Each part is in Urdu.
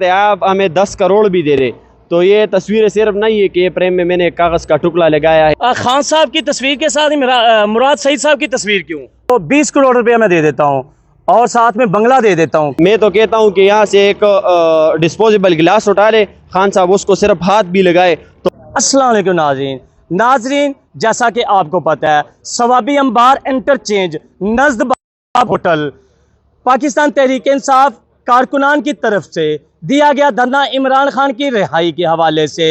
آپ ہمیں 10 کروڑ بھی دے رہے تو یہ تصویر صرف نہیں ہے کہ یہ پریم میں نے ایک کاغذ کا ٹکڑا لگایا ہے۔ خان صاحب کی تصویر کے ساتھ مراد سعید صاحب کی تصویر کیوں؟ تو 20 کروڑ روپیہ میں دے دیتا ہوں اور ساتھ میں بنگلہ دے دیتا ہوں۔ میں تو کہتا ہوں کہ یہاں سے ایک ڈسپوزیبل گلاس اٹھا لے خان صاحب، اس کو صرف ہاتھ بھی لگائے تو۔ السلام علیکم ناظرین، جیسا کہ آپ کو پتہ ہے ثوابی انبار انٹرچینج نزد باب ہوٹل پاکستان تحریک انصاف کارکنان کی طرف سے دیا گیا دھرنا عمران خان کی رہائی کے حوالے سے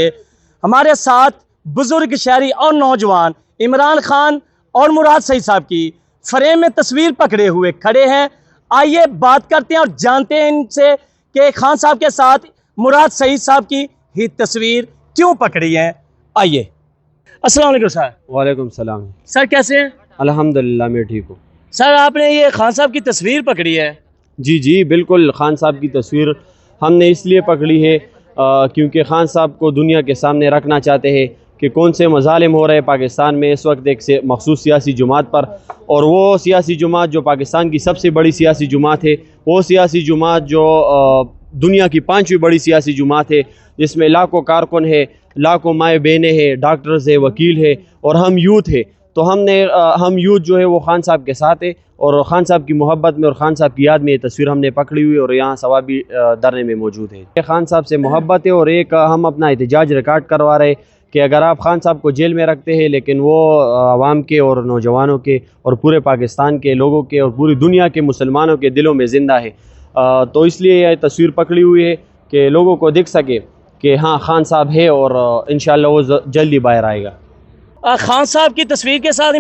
ہمارے ساتھ بزرگ شہری اور نوجوان عمران خان اور مراد سعید صاحب کی فریم میں تصویر پکڑے ہوئے کھڑے ہیں۔ آئیے بات کرتے ہیں اور جانتے ہیں ان سے کہ خان صاحب کے ساتھ مراد سعید صاحب کی ہی تصویر کیوں پکڑی ہے۔ آئیے۔ السلام علیکم سر۔ وعلیکم السلام سر کیسے ہیں؟ الحمدللہ میں ٹھیک ہوں۔ سر آپ نے یہ خان صاحب کی تصویر پکڑی ہے؟ جی بالکل، خان صاحب کی تصویر ہم نے اس لیے پکڑی ہے کیونکہ خان صاحب کو دنیا کے سامنے رکھنا چاہتے ہیں کہ کون سے مظالم ہو رہے ہیں پاکستان میں اس وقت ایک مخصوص سیاسی جماعت پر، اور وہ سیاسی جماعت جو پاکستان کی سب سے بڑی سیاسی جماعت ہے، وہ سیاسی جماعت جو دنیا کی 5ویں بڑی سیاسی جماعت ہے، جس میں لاکھوں کارکن ہے، لاکھوں مائیں بہنیں ہیں، ڈاکٹرز ہے، وکیل ہے، اور ہم یوتھ ہے۔ تو ہم یوتھ جو ہے وہ خان صاحب کے ساتھ ہے، اور خان صاحب کی محبت میں اور خان صاحب کی یاد میں یہ تصویر ہم نے پکڑی ہوئی اور یہاں ثوابی دھرنے میں موجود ہے۔ خان صاحب سے محبت ہے، اور ایک ہم اپنا احتجاج ریکارڈ کروا رہے کہ اگر آپ خان صاحب کو جیل میں رکھتے ہیں لیکن وہ عوام کے اور نوجوانوں کے اور پورے پاکستان کے لوگوں کے اور پوری دنیا کے مسلمانوں کے دلوں میں زندہ ہے، تو اس لیے یہ تصویر پکڑی ہوئی ہے کہ لوگوں کو دکھ سکے کہ ہاں خان صاحب ہے، اور انشاءاللہ وہ جلدی باہر آئے گا۔ خان صاحب کی تصویر کے ساتھ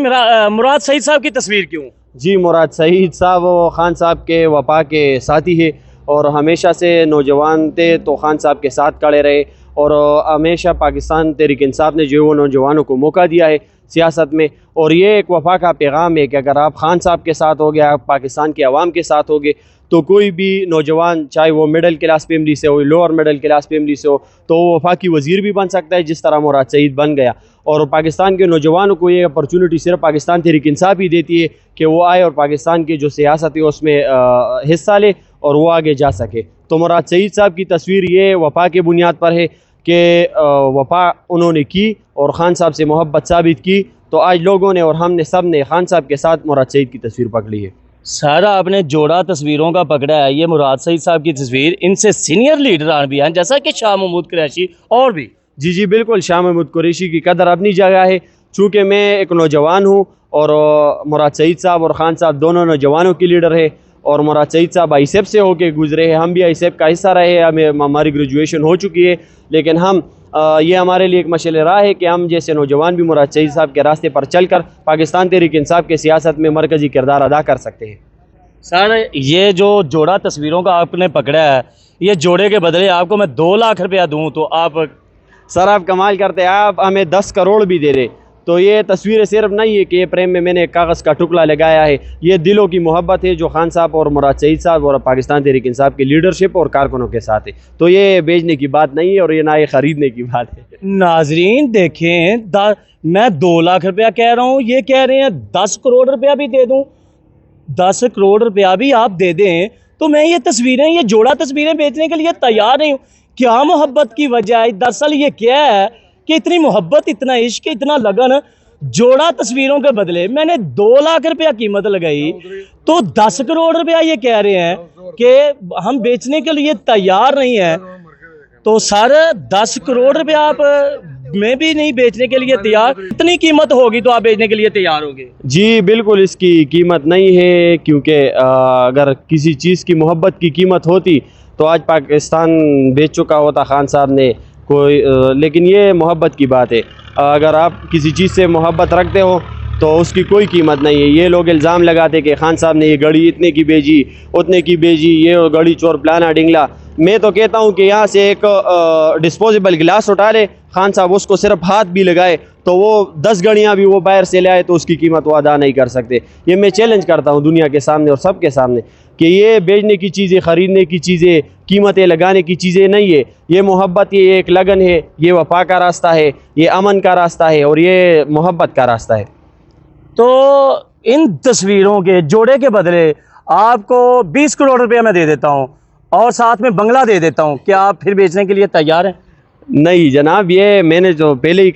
مراد سعید صاحب کی تصویر کیوں؟ جی، مراد سعید صاحب وہ خان صاحب کے وفا کے ساتھی ہے، اور ہمیشہ سے نوجوان تھے تو خان صاحب کے ساتھ کھڑے رہے، اور ہمیشہ پاکستان تحریک انصاف نے جو وہ نوجوانوں کو موقع دیا ہے سیاست میں، اور یہ ایک وفا کا پیغام ہے کہ اگر آپ خان صاحب کے ساتھ ہو گے، آپ پاکستان کے عوام کے ساتھ ہو گے، تو کوئی بھی نوجوان چاہے وہ مڈل کلاس فیملی سے ہو، لوور مڈل کلاس فیملی سے ہو، تو وہ وفاقی وزیر بھی بن سکتا ہے جس طرح مراد سعید بن گیا۔ اور پاکستان کے نوجوانوں کو یہ اپرچونٹی صرف پاکستان تحریک انصاف ہی دیتی ہے کہ وہ آئے اور پاکستان کی جو سیاست ہے اس میں حصہ لے اور وہ آگے جا سکے۔ تو مراد سعید صاحب کی تصویر یہ وفا کے بنیاد پر ہے کہ وفا انہوں نے کی اور خان صاحب سے محبت ثابت کی، تو آج لوگوں نے اور ہم نے سب نے خان صاحب کے ساتھ مراد سعید کی تصویر پکڑی ہے۔ سر آپ نے جوڑا تصویروں کا پکڑا ہے، یہ مراد سعید صاحب کی تصویر، ان سے سینئر لیڈران بھی ہیں جیسا کہ شاہ محمود قریشی اور بھی۔ جی بالکل، شاہ محمود قریشی کی قدر اپنی جگہ ہے، چونکہ میں ایک نوجوان ہوں اور مراد سعید صاحب اور خان صاحب دونوں نوجوانوں کی لیڈر ہے، اور مراد سعید صاحب آئی سیپ سے ہو کے گزرے ہیں، ہم بھی آئی سیپ کا حصہ رہے، ہماری گریجویشن ہو چکی ہے، لیکن یہ ہمارے لیے ایک مشعل راہ ہے کہ ہم جیسے نوجوان بھی مراد سعید صاحب کے راستے پر چل کر پاکستان تحریک انصاف کے سیاست میں مرکزی کردار ادا کر سکتے ہیں۔ سر یہ جو جوڑا تصویروں کا آپ نے پکڑا ہے، یہ جوڑے کے بدلے آپ کو میں 2 لاکھ روپیہ دوں تو آپ؟ سر آپ کمال کرتے ہیں، آپ ہمیں 10 کروڑ بھی دے رہے تو یہ تصویر صرف نہیں ہے کہ یہ پریم میں نے ایک کاغذ کا ٹکڑا لگایا ہے، یہ دلوں کی محبت ہے جو خان صاحب اور مراد سعید صاحب اور پاکستان تحریک انصاف کی لیڈرشپ اور کارکنوں کے ساتھ ہے، تو یہ بیچنے کی بات نہیں ہے اور یہ نہ یہ خریدنے کی بات ہے۔ ناظرین دیکھیں، میں 2 لاکھ روپیہ کہہ رہا ہوں، یہ کہہ رہے ہیں 10 کروڑ روپیہ بھی دے دوں، 10 کروڑ روپیہ بھی آپ دے دیں تو میں یہ تصویریں، یہ جوڑا تصویریں بیچنے کے لیے تیار نہیں ہوں۔ کیا محبت کی وجہ ہے؟ دراصل یہ کیا ہے کہ اتنی محبت، اتنا عشق، اتنا لگن، جوڑا تصویروں کے بدلے میں نے 2 لاکھ روپیہ قیمت لگائی تو 10 کروڑ روپیہ یہ کہہ رہے ہیں کہ ہم بیچنے کے لیے تیار نہیں ہیں۔ تو سر 10 کروڑ روپیہ آپ میں بھی نہیں بیچنے کے لیے تیار، اتنی قیمت ہوگی تو آپ بیچنے کے لیے تیار ہوگے؟ جی بالکل، اس کی قیمت نہیں ہے، کیونکہ اگر کسی چیز کی محبت کی قیمت ہوتی تو آج پاکستان بیچ چکا ہوتا خان صاحب نے کوئی، لیکن یہ محبت کی بات ہے، اگر آپ کسی چیز سے محبت رکھتے ہو تو اس کی کوئی قیمت نہیں ہے۔ یہ لوگ الزام لگاتے کہ خان صاحب نے یہ گھڑی اتنے کی بیچی، اتنے کی بیچی، یہ گھڑی چور پلانا ڈنگلا۔ میں تو کہتا ہوں کہ یہاں سے ایک ڈسپوزیبل گلاس اٹھا لے خان صاحب، اس کو صرف ہاتھ بھی لگائے تو وہ 10 گھڑیاں بھی وہ باہر سے لے آئے تو اس کی قیمت وہ ادا نہیں کر سکتے۔ یہ میں چیلنج کرتا ہوں دنیا کے سامنے اور سب کے سامنے کہ یہ بیچنے کی چیزیں، خریدنے کی چیزیں، قیمتیں لگانے کی چیزیں نہیں ہے، یہ محبت، یہ ایک لگن ہے، یہ وفا کا راستہ ہے، یہ امن کا راستہ ہے اور یہ محبت کا راستہ ہے۔ تو ان تصویروں کے جوڑے کے بدلے آپ کو 20 کروڑ روپیہ میں دے دیتا ہوں اور ساتھ میں بنگلہ دے دیتا ہوں، کیا آپ پھر بیچنے کے لیے تیار ہیں؟ نہیں جناب، یہ میں نے تو پہلے ہی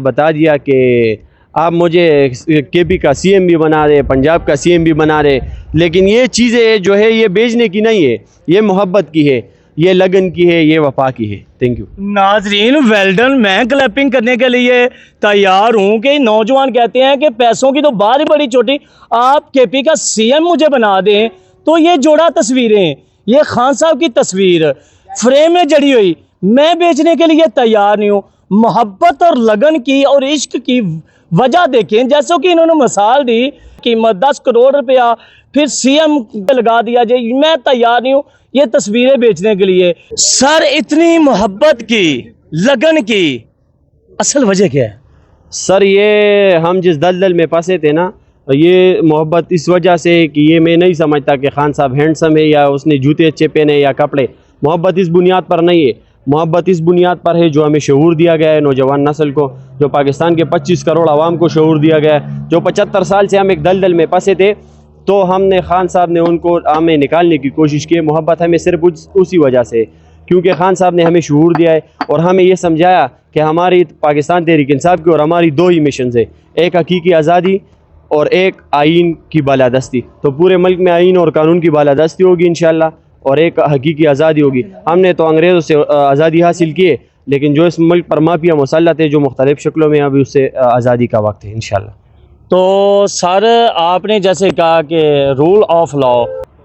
بتا دیا کہ آپ مجھے کے پی کا سی ایم بھی بنا دے، پنجاب کا سی ایم بھی بنا دے، لیکن یہ چیزیں جو ہے یہ بیچنے کی نہیں ہے، یہ محبت کی ہے، یہ لگن کی ہے، یہ وفا کی ہے۔ تھینک یو ناظرین، ویلڈن، میں کلیپنگ کرنے کے لیے تیار ہوں کہ نوجوان کہتے ہیں کہ پیسوں کی تو بات ہی بڑی چھوٹی، آپ کے پی کا سی ایم مجھے بنا دیں۔ تو یہ جوڑا تصویریں، یہ خان صاحب کی تصویر فریم میں جڑی ہوئی، میں بیچنے کے لیے تیار نہیں ہوں۔ محبت اور لگن کی اور عشق کی وجہ دیکھیں، جیسا کہ انہوں نے مثال دی، قیمت 10 کروڑ روپیہ، پھر سی ایم لگا دیا جائے، میں تیار نہیں ہوں یہ تصویریں بیچنے کے لیے۔ سر، اتنی محبت کی، لگن کی اصل وجہ کیا ہے؟ سر، یہ ہم جس دلدل میں پھنسے تھے نا، یہ محبت اس وجہ سے ہے کہ یہ میں نہیں سمجھتا کہ خان صاحب ہینڈسم ہے یا اس نے جوتے اچھے پہنے یا کپڑے۔ محبت اس بنیاد پر نہیں ہے، محبت اس بنیاد پر ہے جو ہمیں شعور دیا گیا ہے نوجوان نسل کو، جو پاکستان کے 25 کروڑ عوام کو شعور دیا گیا ہے، جو 75 سال سے ہم ایک دلدل میں پھنسے تھے، تو ہم نے خان صاحب نے ان کو ہمیں نکالنے کی کوشش کی۔ محبت ہمیں صرف اسی وجہ سے ہے کیونکہ خان صاحب نے ہمیں شعور دیا ہے اور ہمیں یہ سمجھایا کہ ہماری پاکستان تحریک انصاف کی اور ہماری دو ہی مشنز ہیں، ایک حقیقی آزادی اور ایک آئین کی بالادستی۔ تو پورے ملک میں آئین اور قانون کی بالادستی ہوگی انشاءاللہ، اور ایک حقیقی آزادی ہوگی۔ ہم نے تو انگریزوں سے آزادی حاصل کی ہے، لیکن جو اس ملک پر مافیا مسلط ہے جو مختلف شکلوں میں، ابھی اس سے آزادی کا وقت ہے انشاءاللہ۔ تو سر، آپ نے جیسے کہا کہ رول آف لا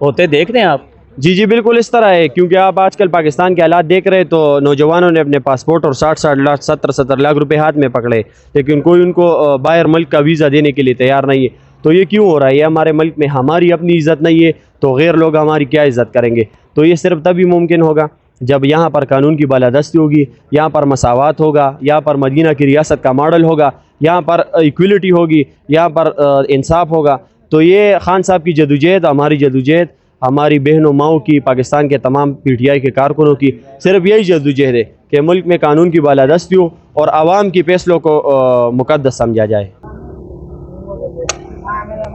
ہوتے دیکھ رہے ہیں آپ؟ جی بالکل اس طرح ہے، کیونکہ آپ آج کل پاکستان کے حالات دیکھ رہے تو نوجوانوں نے اپنے پاسپورٹ اور 60 لاکھ 70 لاکھ روپے ہاتھ میں پکڑے، لیکن کوئی ان کو باہر ملک کا ویزا دینے کے لیے تیار نہیں ہے۔ تو یہ کیوں ہو رہا ہے؟ یہ ہمارے ملک میں ہماری اپنی عزت نہیں ہے تو غیر لوگ ہماری کیا عزت کریں گے؟ تو یہ صرف تبھی ممکن ہوگا جب یہاں پر قانون کی بالادستی ہوگی، یہاں پر مساوات ہوگا، یہاں پر مدینہ کی ریاست کا ماڈل ہوگا، یہاں پر ایکویلٹی ہوگی، یہاں پر انصاف ہوگا۔ تو یہ خان صاحب کی جدوجہد، ہماری جدوجہد، ہماری بہنوں ماؤں کی، پاکستان کے تمام پی ٹی آئی کے کارکنوں کی صرف یہی جدوجہد ہے کہ ملک میں قانون کی بالادستی ہو اور عوام کی فیصلوں کو مقدس سمجھا جائے۔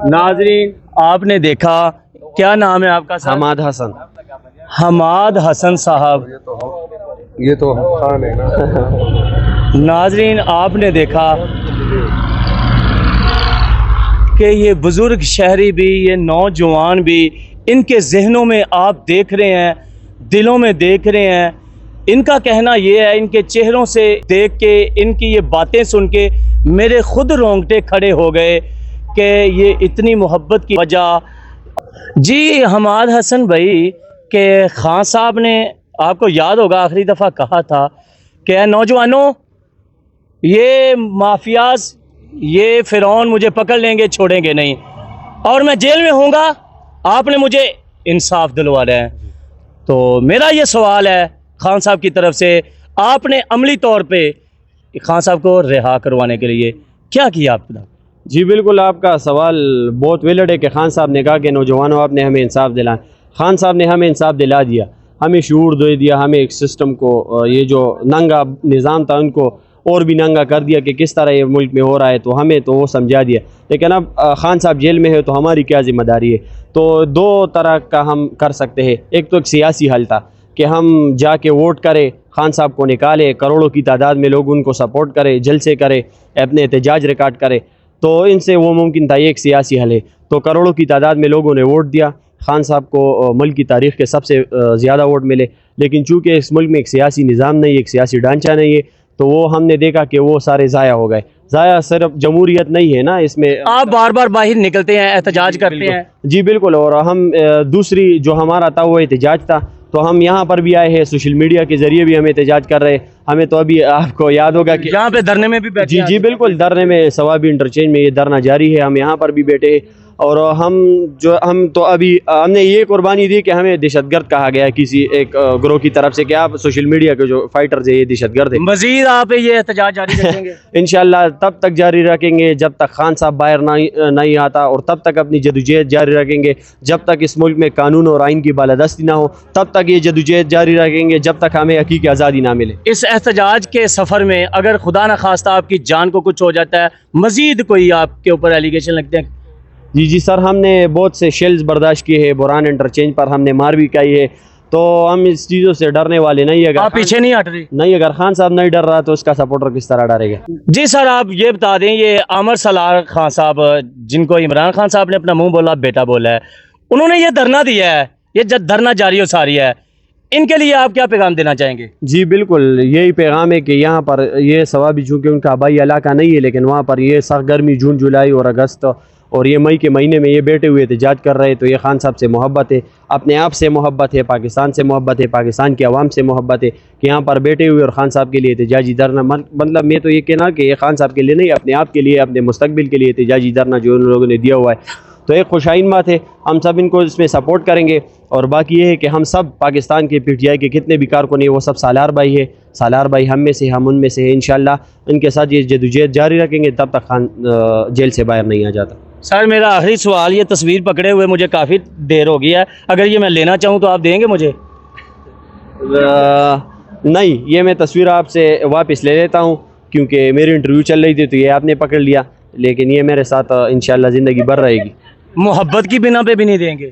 ناظرین، آپ نے دیکھا، کیا نام ہے آپ کا سر؟ حماد حسن۔ حماد حسن صاحب، یہ تو خان ہے نا۔ ناظرین، آپ نے دیکھا کہ یہ بزرگ شہری بھی، یہ نوجوان بھی، ان کے ذہنوں میں آپ دیکھ رہے ہیں، دلوں میں دیکھ رہے ہیں، ان کا کہنا یہ ہے، ان کے چہروں سے دیکھ کے، ان کی یہ باتیں سن کے میرے خود رونگٹے کھڑے ہو گئے کہ یہ اتنی محبت کی وجہ۔ جی حماد حسن بھائی، کہ خان صاحب نے آپ کو یاد ہوگا آخری دفعہ کہا تھا کہ اے نوجوانوں، یہ مافیاز، یہ فرعون مجھے پکڑ لیں گے، چھوڑیں گے نہیں، اور میں جیل میں ہوں گا، آپ نے مجھے انصاف دلوا رہے ہیں۔ تو میرا یہ سوال ہے خان صاحب کی طرف سے، آپ نے عملی طور پہ خان صاحب کو رہا کروانے کے لیے کیا کیا آپ نے؟ جی بالکل، آپ کا سوال بہت ویلڈ ہے کہ خان صاحب نے کہا کہ نوجوانوں آپ نے ہمیں انصاف دلایا۔ خان صاحب نے ہمیں انصاف دلا دیا، ہمیں شعور دے دیا، ہمیں ایک سسٹم کو، یہ جو ننگا نظام تھا ان کو اور بھی ننگا کر دیا کہ کس طرح یہ ملک میں ہو رہا ہے، تو ہمیں تو وہ سمجھا دیا۔ لیکن اب خان صاحب جیل میں ہے تو ہماری کیا ذمہ داری ہے؟ تو دو طرح کا ہم کر سکتے ہیں، ایک تو ایک سیاسی حل تھا کہ ہم جا کے ووٹ کریں، خان صاحب کو نکالے، کروڑوں کی تعداد میں لوگ ان کو سپورٹ کرے، جلسے کرے، اپنے احتجاج ریکارڈ کرے، تو ان سے وہ ممکن تھا، یہ ایک سیاسی حل ہے۔ تو کروڑوں کی تعداد میں لوگوں نے ووٹ دیا، خان صاحب کو ملک کی تاریخ کے سب سے زیادہ ووٹ ملے، لیکن چونکہ اس ملک میں ایک سیاسی نظام نہیں ہے، ایک سیاسی ڈھانچہ نہیں ہے، تو وہ ہم نے دیکھا کہ وہ سارے ضائع ہو گئے۔ ضائع صرف جمہوریت نہیں ہے نا، اس میں آپ بار بار باہر نکلتے ہیں، احتجاج کرتے ہیں۔ جی بالکل، اور ہم دوسری جو ہمارا تھا وہ احتجاج تھا، تو ہم یہاں پر بھی آئے ہیں، سوشل میڈیا کے ذریعے بھی ہم احتجاج کر رہے ہیں۔ ہمیں تو ابھی آپ کو یاد ہوگا کہ یہاں پہ دھرنے میں بھی بیٹھے ہیں۔ جی بالکل، دھرنے میں ثوابی انٹرچینج میں یہ دھرنا جاری ہے، ہم یہاں پر بھی بیٹھے ہیں، اور ہم تو ابھی ہم نے یہ قربانی دی کہ ہمیں دہشت گرد کہا گیا کسی ایک گروہ کی طرف سے کہ آپ سوشل میڈیا کے جو فائٹرز ہیں یہ دہشت گرد ہیں۔ مزید آپ یہ احتجاج جاری رکھیں گے؟ انشاءاللہ تب تک جاری رکھیں گے جب تک خان صاحب باہر نہیں آتا، اور تب تک اپنی جدوجہد جاری رکھیں گے جب تک اس ملک میں قانون اور آئین کی بالادستی نہ ہو، تب تک یہ جدوجہد جاری رکھیں گے جب تک ہمیں حقیقی آزادی نہ ملے۔ اس احتجاج کے سفر میں اگر خدا نہ خواستہ آپ کی جان کو کچھ ہو جاتا ہے، مزید کوئی آپ کے اوپر ایلیگیشن لگتے ہیں؟ جی سر، ہم نے بہت سے شیلز برداشت کیے ہیں، بوران انٹرچینج پر ہم نے مار بھی کھائی ہے، تو ہم اس چیزوں سے ڈرنے والے نہیں. اگر آپ پیچھے نہیں ہٹ رہی؟ نہیں, اگر خان صاحب نہیں ڈر رہا تو اس کا سپورٹر کس طرح ڈرے گا؟ جی سر آپ یہ بتا دیں یہ عامر سالار خان صاحب جن کو عمران خان صاحب نے اپنا منہ بولا بیٹا بولا ہے, انہوں نے یہ دھرنا دیا ہے, یہ دھرنا جاری و ساری ہے, ان کے لیے آپ کیا پیغام دینا چاہیں گے؟ جی بالکل یہی پیغام ہے کہ یہاں پر یہ ثوابی چونکہ ان کا آبائی علاقہ نہیں ہے, لیکن وہاں پر یہ سخت گرمی جون جولائی اور اگست اور یہ مئی کے مہینے میں یہ بیٹھے ہوئے احتجاج کر رہے. تو یہ خان صاحب سے محبت ہے, اپنے آپ سے محبت ہے, پاکستان سے محبت ہے, پاکستان کی عوام سے محبت ہے کہ یہاں پر بیٹھے ہوئے اور خان صاحب کے لیے احتجاجی دھرنا, مطلب میں تو یہ کہنا کہ یہ خان صاحب کے لیے نہیں, اپنے آپ کے لیے, اپنے مستقبل کے لیے احتجاجی دھرنا جو ان لوگوں نے دیا ہوا ہے. تو ایک خوش آئین بات ہے, ہم سب ان کو اس میں سپورٹ کریں گے. اور باقی یہ ہے کہ ہم سب پاکستان کے پی ٹی آئی کے کتنے بھی کارکن ہیں وہ سب سالار بھائی ہے, سالار بھائی ہم میں سے, ہم ان میں سے ہیں. انشاءاللہ ان کے ساتھ یہ جدوجہد جاری رکھیں گے تب تک خان جیل سے باہر نہیں آ جاتا. سر میرا آخری سوال, یہ تصویر پکڑے ہوئے مجھے کافی دیر ہو گئی ہے, اگر یہ میں لینا چاہوں تو آپ دیں گے مجھے؟ نہیں, یہ میں تصویر آپ سے واپس لے لیتا ہوں کیونکہ میری انٹرویو چل رہی تھی تو یہ آپ نے پکڑ لیا, لیکن یہ میرے ساتھ انشاءاللہ زندگی بھر رہے گی. محبت کی بنا پہ بھی نہیں دیں گے؟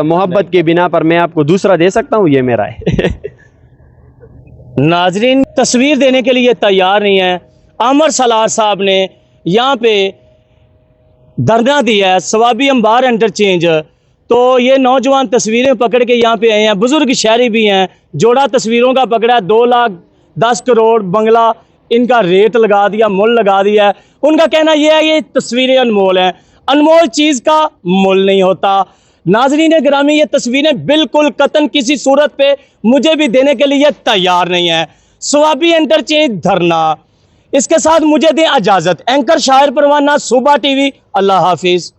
محبت کے بنا پر میں آپ کو دوسرا دے سکتا ہوں, یہ میرا ہے. ناظرین تصویر دینے کے لیے تیار نہیں ہے. عامر سالار صاحب نے یہاں پہ دھرنا دیا ہے ثوابی انبار انٹرچینج, تو یہ نوجوان تصویریں پکڑ کے یہاں پہ آئے ہیں. بزرگ شہری بھی ہیں, جوڑا تصویروں کا پکڑا ہے, 2,10 کروڑ بنگلہ ان کا ریٹ لگا دیا, مول لگا دیا ہے. ان کا کہنا یہ ہے یہ تصویریں انمول ہیں, انمول چیز کا مول نہیں ہوتا. ناظرین گرامی یہ تصویریں بالکل قطعاً کسی صورت پہ مجھے بھی دینے کے لیے تیار نہیں ہے. ثوابی انٹرچینج دھرنا. اس کے ساتھ مجھے دیں اجازت. اینکر شاعر پروانہ, صوبہ ٹی وی. اللہ حافظ.